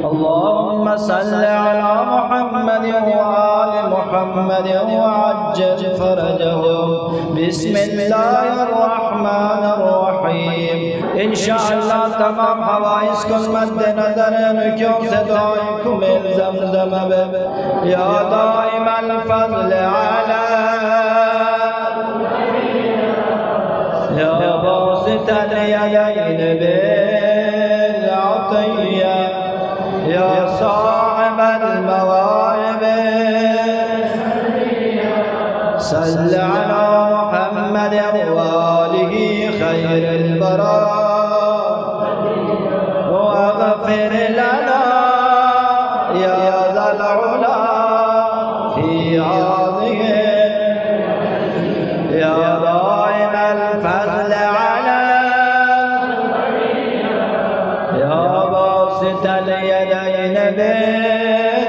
اللهم صل على محمد وآل محمد وعجل فرجهم. بسم الله الرحمن الرحيم. इंशाअल्लाह तमाम हवाइज को मद्द नजर क्यों से दुआएं में ज़मज़म या दाइम अल फज़ल अला या बासित अल यदैन बिल अतिया या साहिब अल मवाहिब सल्ल अला मुहम्मद व आलिहि खैरिल बरा واغفر لنا يا ذا العلا في هذه يا دائم الفضل على يا باسط اليدين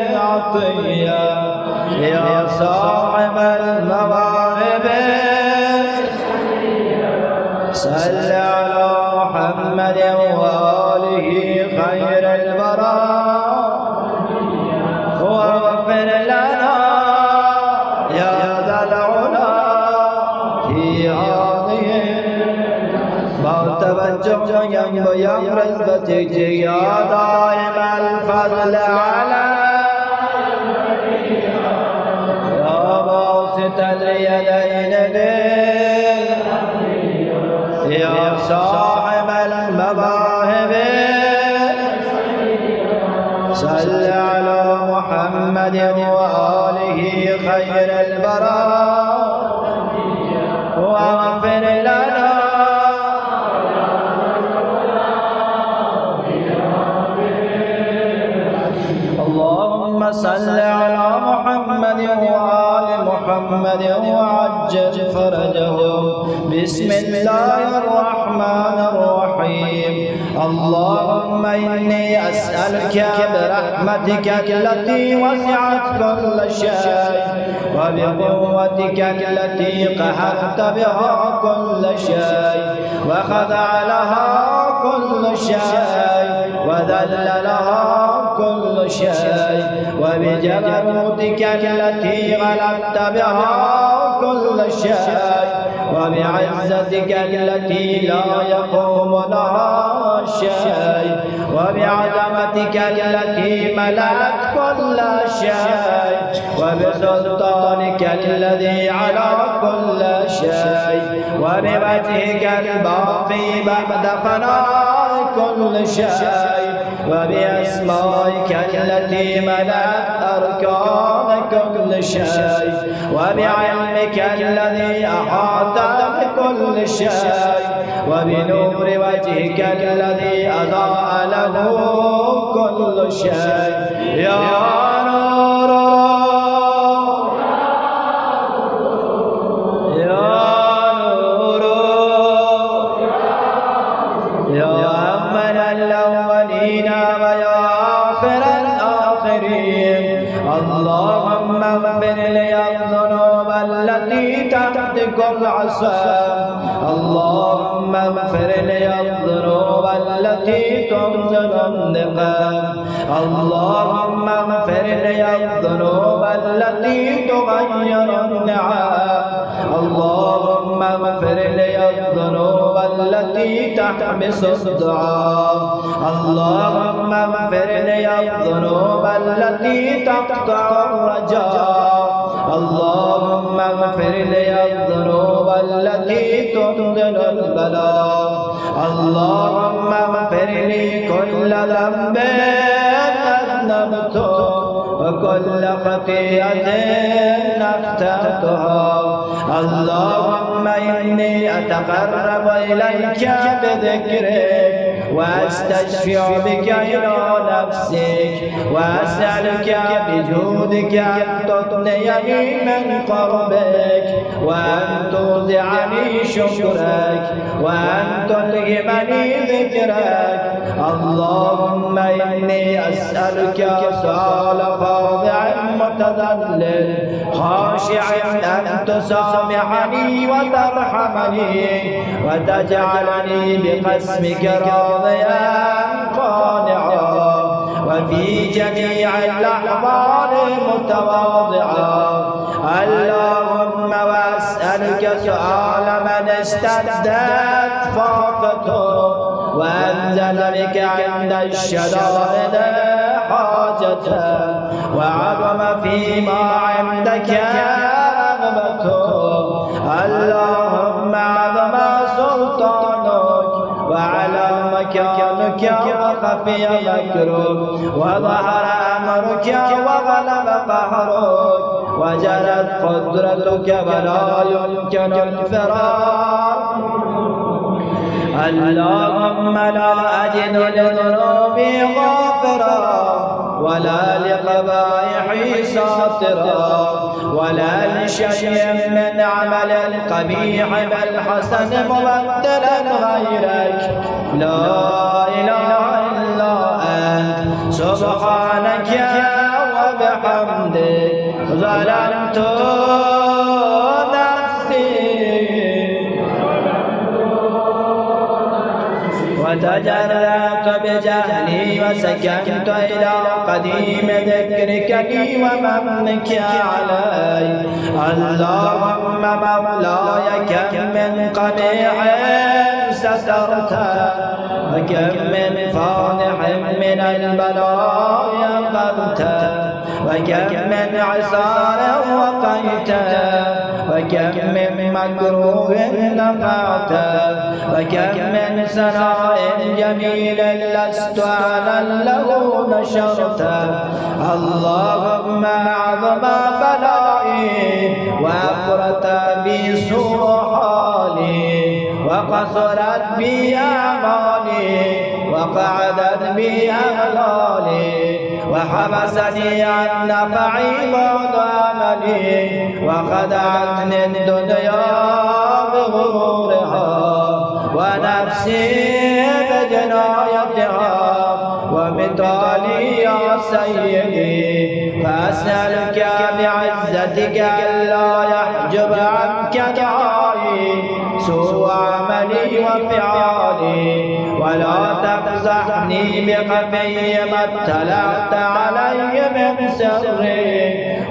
بالعطية يا صاحب المواهب صل على محمد وآله خير البراء واغفر لنا يا ذا العلا في هذه توجه يمرز بتجي يا دائم الفضل على يا باسط اليدين يا صاحب المواهب صل على محمد وآله خير البراء واغفر لنا اللهم صل على محمد وآل محمد وعجل فرجهم. بسم الله الرحمن الرحيم. اللهم إني أسألك برحمتك التي وسعت كل شيء وبقوتك التي قهرت بها كل شيء وخضع لها كل شيء وذل لها كل شيء وبجبروتك التي غلبت بها كل شيء وبعزتك التي لا يقوم لها شيء وبعظمتك التي ملأت كل شيء وبسلطانك الذي على كل شيء وبوجهك الباقي بعد فناء كل شيء وبأسمائك التي ملأت أركان كل شيء وبعلمك الذي أحاط بكل شيء وبنور وجهك الذي أضاء له كل شيء يا نور يا نور يا أمن الأولين ويا آخر الآخرين. اللهم اغفر لي الذنوب التي تحتك العصا. اللهم اغفر لي الذنوب التي تنزل النقام. اللهم اغفر لي الذنوب التي تغير النعم. اللهم اغفر لي الذنوب التي تحبس الدعاء. اللهم اغفر لي الذنوب التي تقطع الرجاء. اللهم اغفر لي الذنوب التي تنزل البلاء. اللهم اغفر لي كل ذنب أذنبته وكل خطيئة أخطأتها. اللهم إني أتقرب إليك بذكرك واستشفع بك إلى نفسك وأسألك بجودك أن تثنيني من قربك وأن توزعني شكرك وأن تلهمني ذكرك. اللهم إني أسألك سؤال خاضع متذلل خاشع أن تسامحني وترحمني وتجعلني بقسمك راضيا قانعا وفي جميع الأحوال متواضعا. اللهم وأسألك سؤال من اشتدت فاقته وأنزل بك عند الشدائد حاجته وعظم فيما عندك رغبته. اللهم عظم سلطانك وعلى مكانك وخفي مكرك وظهر أمرك وغلب قهرك وجرت قدرتك ولا يمكن الفرار. اللهم لا أجد لذنوبي غافرا ولا لقبائحي ساطرا ولا لشيء من عمل القبيح بالحسن مبدلا غيرك. لا إله إلا أنت سبحانك وبحمدك ظلمت وتجرأت بجهلي وسكنت إلى قديم ذكرك لي ومنك علي. اللهم مولاي كم من قبيح سترته وكم من فاضح من البلايا قلته وكم من عسار وقيته وكم من مكروه نفعته وكم من سراء جميل لست أعلم له نشرته. اللهم أعظم بلائي وأفرت بي سوء حالي وقصرت بي أعمالي وقعدت بي أغلالي وحبسني عن نفعي بعد عملي وخدعتني الدنيا بغرورها ونفسي بجنايتها ومثالي يا سيدي. فأسألك بعزتك ألا يحجب عنك دعائي سوء عملي وفعالي ولا تفزحني بخفي ما اطلعت علي من سري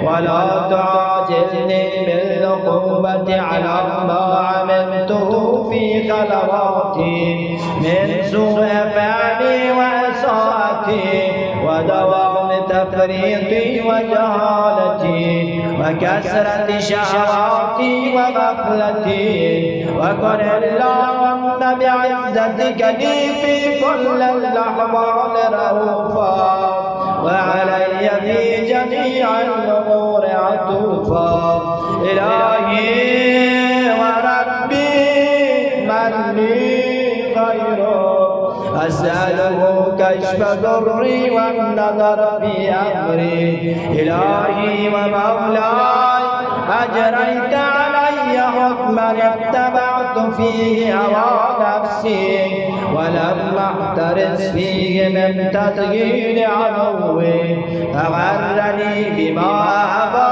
ولا تعاجلني بالعقوبة على ما عملته في خلواتي من سوء فعلي وإساءتي ودوام تفريطي وجهالتي وكثرة شهواتي وغفلتي. وكن اللهم بعزتك لي في كل الأحوال رؤوفا وعلي في جميع الأمور عطوفا. إلهي وربي من لي خير أسأله كشف ضري والنظر في أمري. إلهي ومولاي أجريت علي حكما اتبعت فيه هوى نفسي ولم أحترس فيه من تسجيل عدوي فغرني بما أبى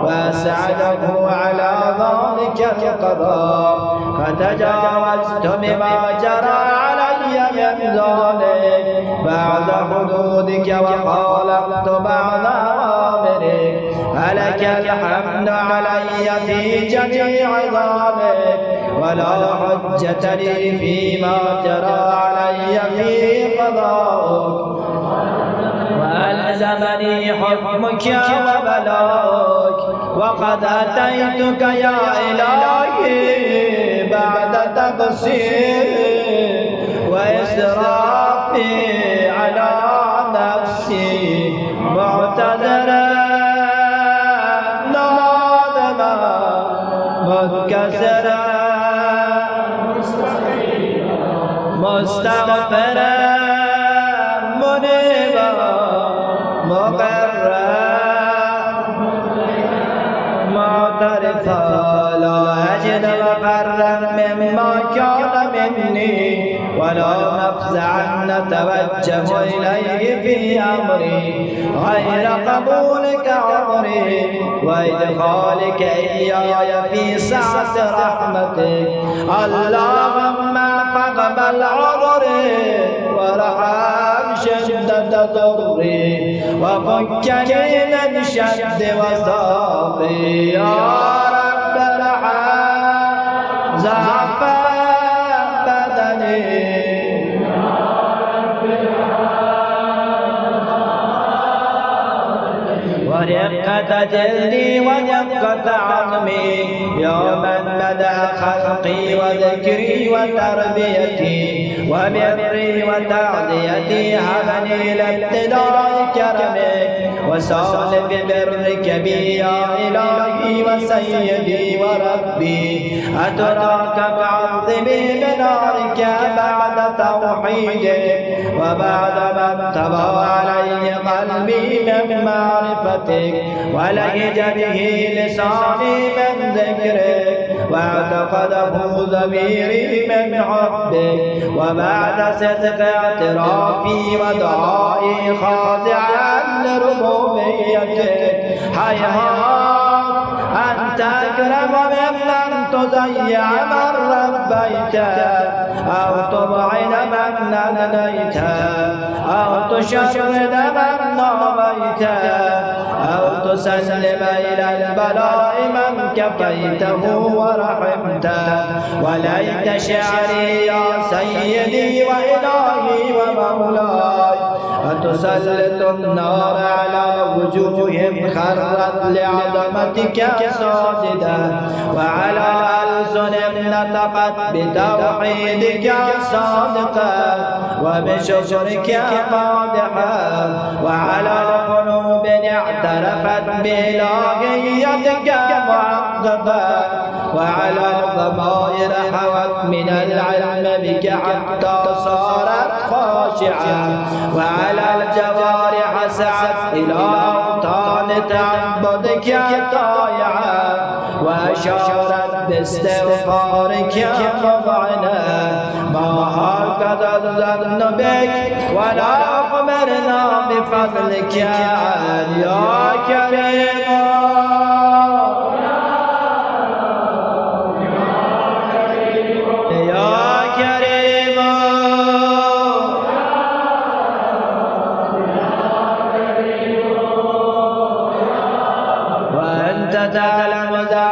وأسعده على ذلك القضاء فتجاوزت بما جرى علي من ذلك بعد حدودك وخالفت بعض أوامرك. فلك الحمد علي في جميع ذلك ولا حجة لي فيما جرى علي في قضاءك. وألزمني حكمك وبلاءك وقد أتيتك يا إلهي بعد تقصير وإسرافي على نفسي معتذرا نادما متكسرا مستغفرا منيبا مقرا معترفا لا أجد مقرا مما كان مني ولا مفزعا نتوجه إليه في أمري غير قبولك عمري وإدخالك إياي في سعة رحمتك. اللهم فاقبل عذري وارحم شدة ضري وفكني من شد وساقي يا رب ارحم ضعف بدني ورقة جلدي ودقة عظمي يوما بدأ خلقي وذكري وتربيتي وبري وتعديتي هبني لابتداء كرمك وسال ببرك بي يا إلهي وسيدي وربي أتراك معظمي بنارك بعد توحيدك وبعد ما انطبع علي قلبي من معرفتك ولهج به لساني من ذكرك واعتقده ضميري من حبك وبعد صدق اعترافي ودعائي خاضعا لربوبيتك هيهات أن تكرم ممن تضيع من ربيته أو تبعد من ناديته أو تشرد من نابيته أو تسلم إلى البلاء من كفيته ورحمته وليت شعري يا سيدي وإلهي ومولاي أتسلط النار على وجوههم خرت لعظمتك ساجدا وعلى ألسن نطقت بتوحيدك صادقا وبشكرك قادحا وعلى قلوب اعترفت بإلهيتك معقبا وعلى الضمائر حوت من العلم بك حتى صارت خاشعة وعلى الجوارح سعت إلى أوطان تعبدك طائعة وأشارت باستغفارك مضعنا ما هكذا الظن بك ولا أخبرنا بفضلك يا كريم تعلم ذا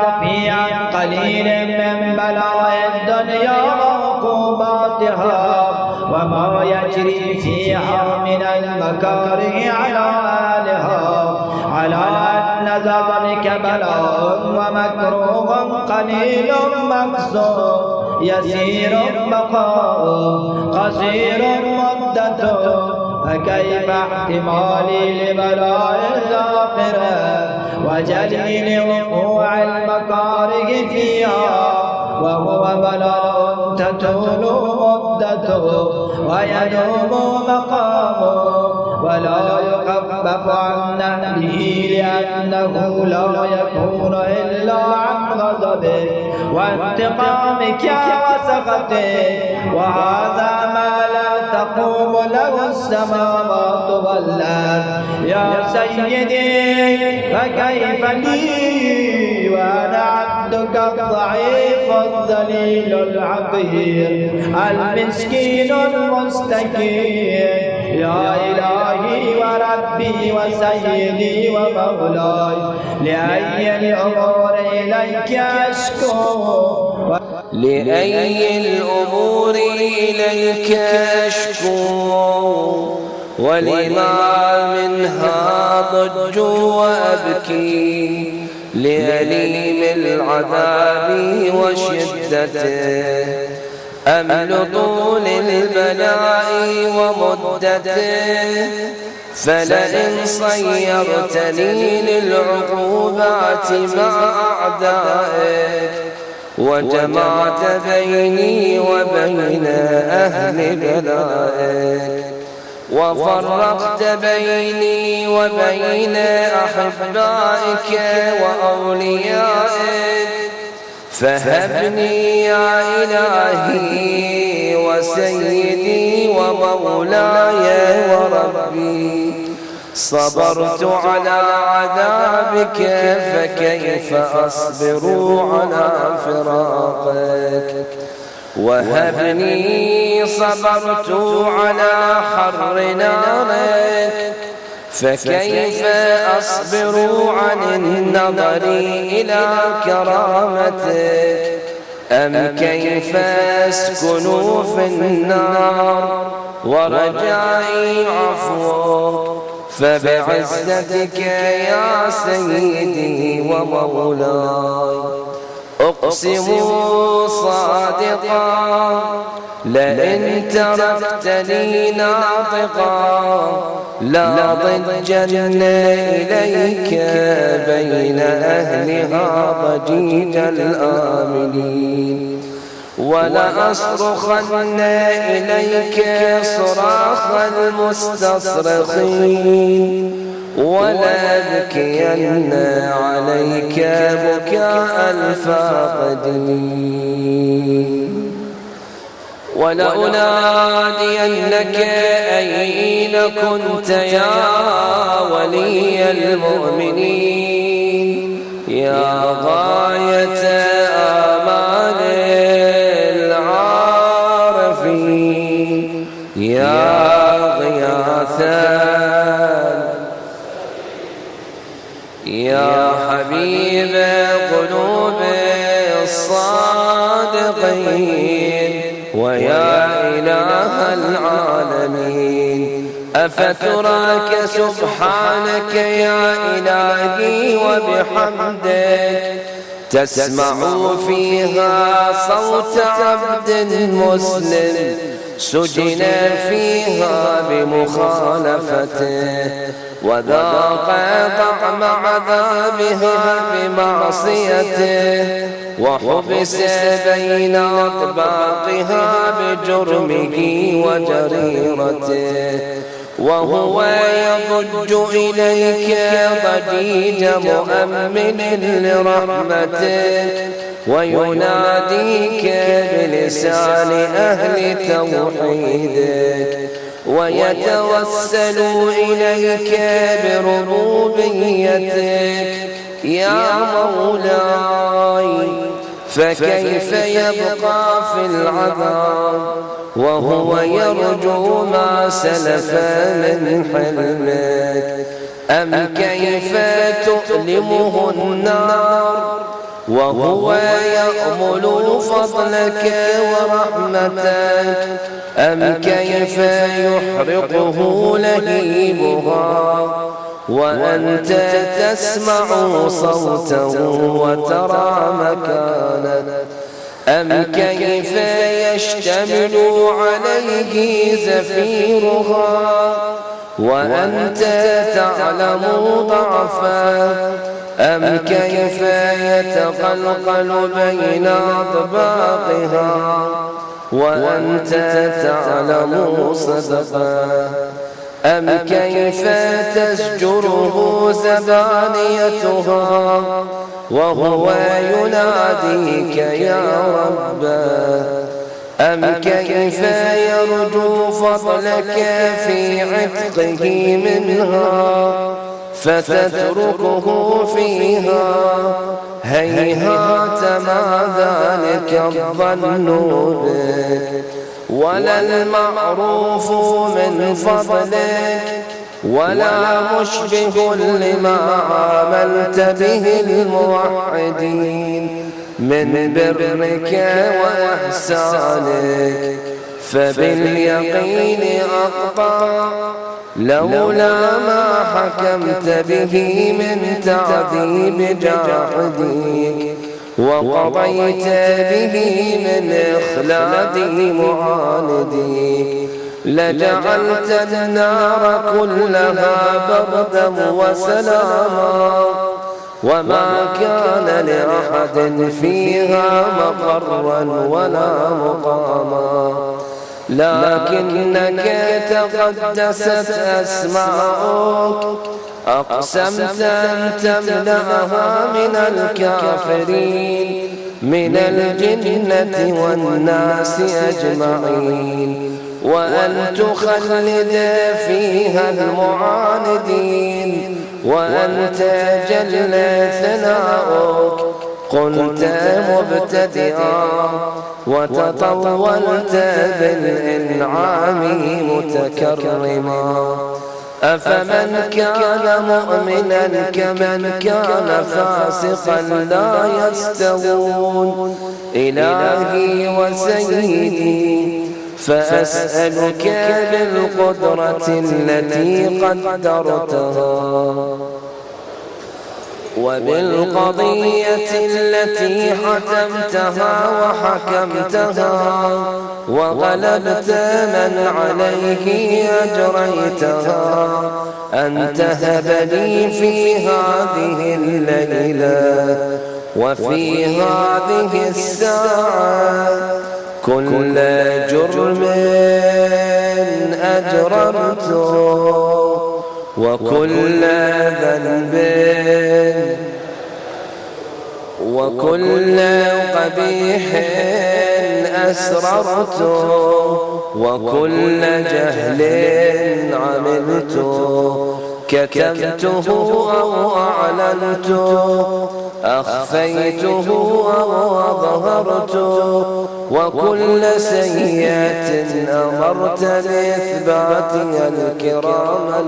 عن قليل من بلاء الدنيا وعقوباتها وما يجري فيها من المكاره على أهلها على أن ذلك بلاء ومكروه قليل مكسور يسير بقاؤه قصير مدته فكيف احتمالي لبلاء الآخرة وجليل وقوع المكاره فيها وهو بلاء تطول مدته ويدوم مقامه ولا يخفف عن أهله لأنه لا يكون إلا عن غضبك وانتقامك وسخطك وهذا ما لا تقوم له السماوات والأرض يا سيدي فكيف لي وأنا عبدك الضعيف الذليل العقير المسكين المستكين يا إلهي وربي وسيدي ومولاي لأي الأمور إليك أشكو لأي الأمور إليك أشكو ولما منها ضج وأبكي لأليم العذاب وشدته أمل طول البلاء ومدته فلئن صيرتني للعقوبات مع أعدائك وجمعت بيني وبين أهل بلائك وفرقت بيني وبين أحبائك وأوليائك فهبني يا إلهي وسيدي ومولاي وربي صبرت على عذابك فكيف أصبر على فراقك وهبني صبرت على حر نارك، فكيف أصبر عن النظر إلى كرامتك؟ أم كيف أسكن في النار ورجائي عفوك؟ فبعزتك يا سيدي ومولاي أقسم صادقا لئن تركتني ناطقا لضجن إليك بين أهلها ضجيج الآمنين، ولأصرخن إليك صراخ المستصرخين، ولأبكين عليك بكاء الفاقدين، ولأنادينك أين كنت يا ولي المؤمنين، يا غاية آمال العارفين، يا غياثا يا حبيب قلوب الصادقين، ويا إله العالمين. أفتراك سبحانك يا إلهي وبحمدك تسمع فيها صوت عبد مسلم سجن فيها بمخالفته، وذاق طعم عذابها بمعصيته، وحبس بين أطباقها بجرمه وجريرته، وهو يضج إليك ضجيج مؤمن لرحمتك، ويناديك بلسان أهل توحيدك، ويتوسل إليك بربوبيتك يا مولاي. فكيف يبقى في العذاب وهو يرجو ما سلف من حلمك؟ أم كيف تؤلمه النار وهو يأمل فضلك ورحمتك؟ أم كيف يحرقه لهيبها وأنت تسمع صوته وترى مكانه؟ أم كيف يشتمل عليه زفيرها وأنت تعلم ضعفه؟ أم كيف يتقلقل بين أطباقها وأنت تعلم صدقه؟ أم كيف تزجره زبانيتها وهو يناديك يا ربه؟ أم كيف يرجو فضلك في عتقه منها فتتركه فيها؟ هيهات ما ذلك الظن بك، ولا المعروف من فضلك، ولا مشبه لما عاملت به الموحدين من برك وإحسانك. فباليقين أقطع لولا ما حكمت به من تعذيب جاحديك، وقضيت به من إخلاد معانديك، لجعلت النار كلها بردا وسلاما، وما كان لأحد فيها مقرا ولا مقاما، لكنك تقدست أسماؤك أقسمت أن تملأها من الكافرين من الجنة والناس أجمعين، وأن تخلد فيها المعاندين، وأنت جل ثناؤك قلت مبتدئا وتطولت بالإنعام متكرما. أفمن كان مؤمنا كمن كان فاسقا لا يستوون. إلهي وسيدي فأسألك بالقدرة التي قدرتها وبالقضية التي حكمتها وحكمتها وغلبت من عليه أجريتها أن تهب لي في هذه الليلة وفي هذه الساعة كل جرم أجرمته وكل ذنب وكل قبيح أسررته وكل جهل عملته كتمته أو أعلنته أخفيته أو أظهرته وكل سيئة أمرت بإثباتها الكرام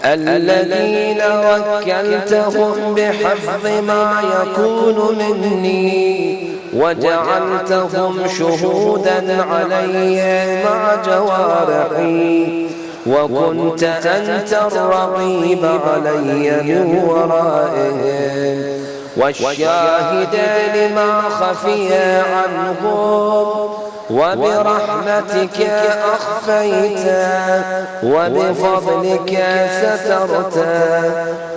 الذين وكلتهم بحفظ ما يكون مني وجعلتهم شهودا علي مع جوارحي وكنت أنت الرقيب علي من ورائهم والشاهد لما خفي عنهم وبرحمتك أخفيت وبفضلك سترت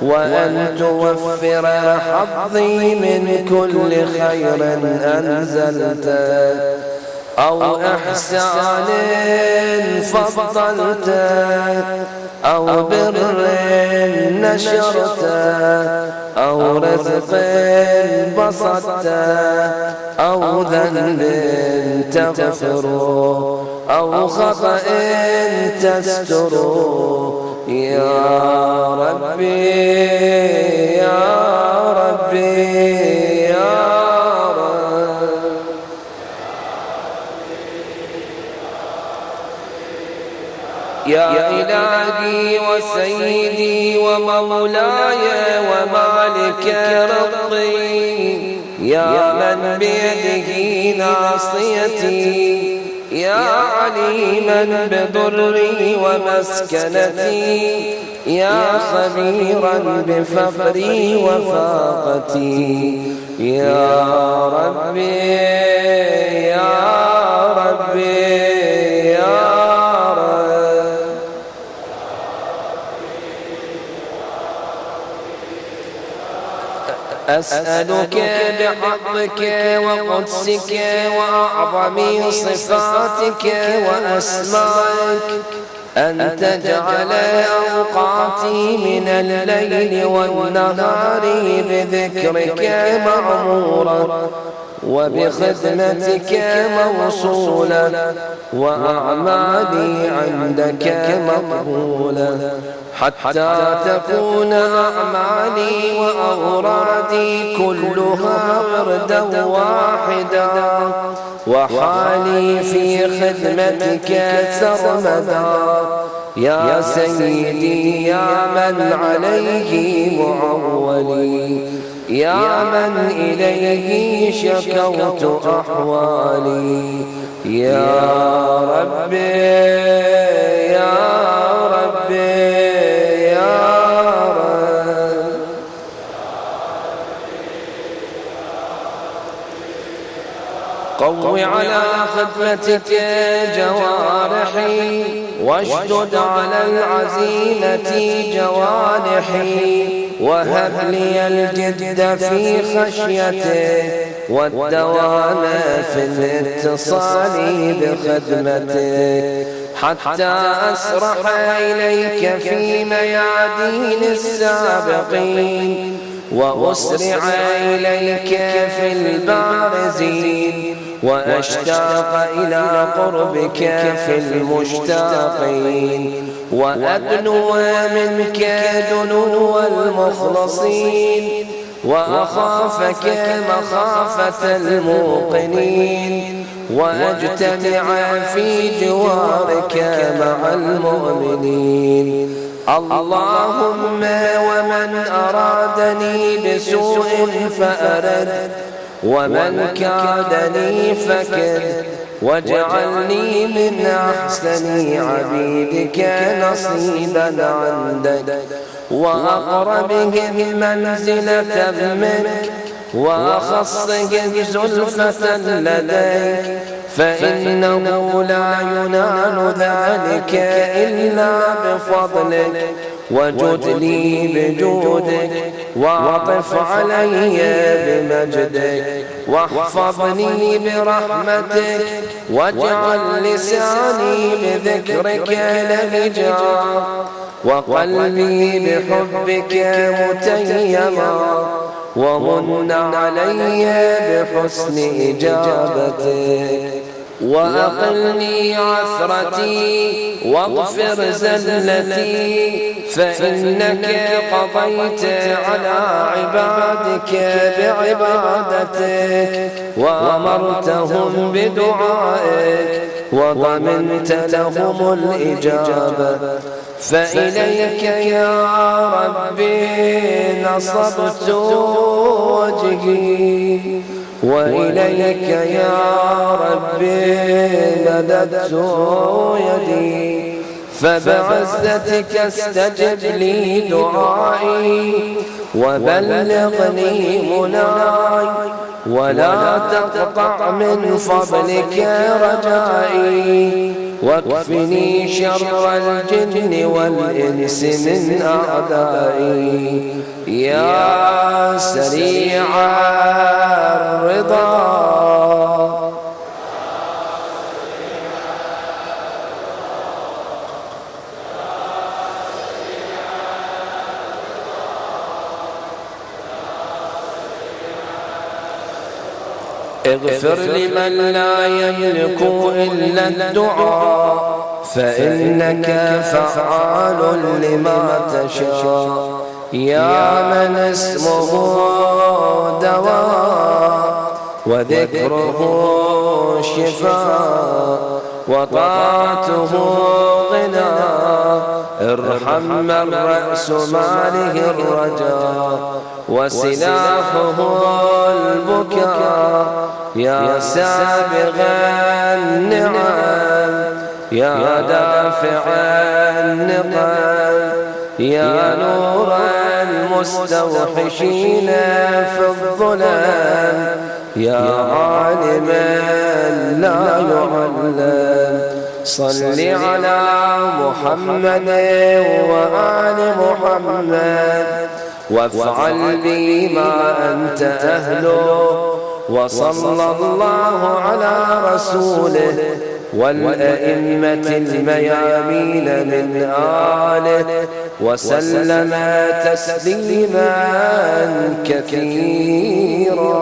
وأن توفر حظي من كل خير أنزلت أو إحسان فضلت أو بر نشرت أو رزق بسطت أو ذنب تغفر أو خطأ تستر يا ربي يا ربي يا إلهي وسيدي ومولاي ومالك رضي يا من بيده ناصيتي يا عليما بضري ومسكنتي يا خبيرا بفقري وفاقتي يا ربي يا ربي أسألك بحقك وقدسك وأعظم صفاتك وأسمائك أن تجعل أوقاتي من الليل والنهار بذكرك معمورة وبخدمتك موصولة وأعمالي عندك مقبولة حتى تكون أعمالي وأورادي كلها وردا واحدا وحالي في خدمتك سرمدا يا سيدي يا من عليه معولي يا من إليه شكوت أحوالي يا ربي يا ربي قو على خدمتك جوارحي واشدد على العزيمة جوانحي وهب لي الجد في خشيته والدوام في الاتصال بخدمتك حتى أسرح إليك في ميادين السابقين وأسرع إليك في البارزين وأشتاق إلى قربك في المشتاقين وأدنو منك دنو المخلصين وأخافك مخافة الموقنين وأجتمع في جوارك مع المؤمنين. اللهم ومن أرادني بسوء فأرد ومن كادني فكد واجعلني من أحسن عبيدك نصيبا عندك وأقربهم منزلة منك وأخصهم زلفة لديك، فإنه لا ينال ذلك إلا بفضلك. وجد لي بجودك وعطف علي بمجدك واحفظني برحمتك واجعل لساني بذكرك لهجا وقلبي بحبك متيما ومن علي بحسن إجابتك. وأقلني عثرتي واغفر زلتي، فإنك قضيت على عبادك بعبادتك وأمرتهم بدعائك وضمنت لهم الإجابة. فإليك يا ربي نصبت وجهي وإليك يا ربي مددت يدي، فبعزتك استجب لي دعائي وبلغني مناي ولا تقطع من فضلك رجائي، واكفني شر الجن والإنس من أعدائي. يا سريع الرضا اغفر لمن لا يملك إلا الدعاء، فإنك فعال لما تشاء. يا من اسمه دواء وذكره شفاء وطاعته غنى، ارحم من رأس ماله الرجاء وسلاحه البكاء. يا سابغ النعم يا دافع النقم يا نور المستوحشين في الظلام، يا عالما لا يعلم. صل على محمد وآل محمد وافعل بي ما أنت أهله، وصلى الله على رسوله والأئمة الميامين من آله وسلم تسليما كثيرا.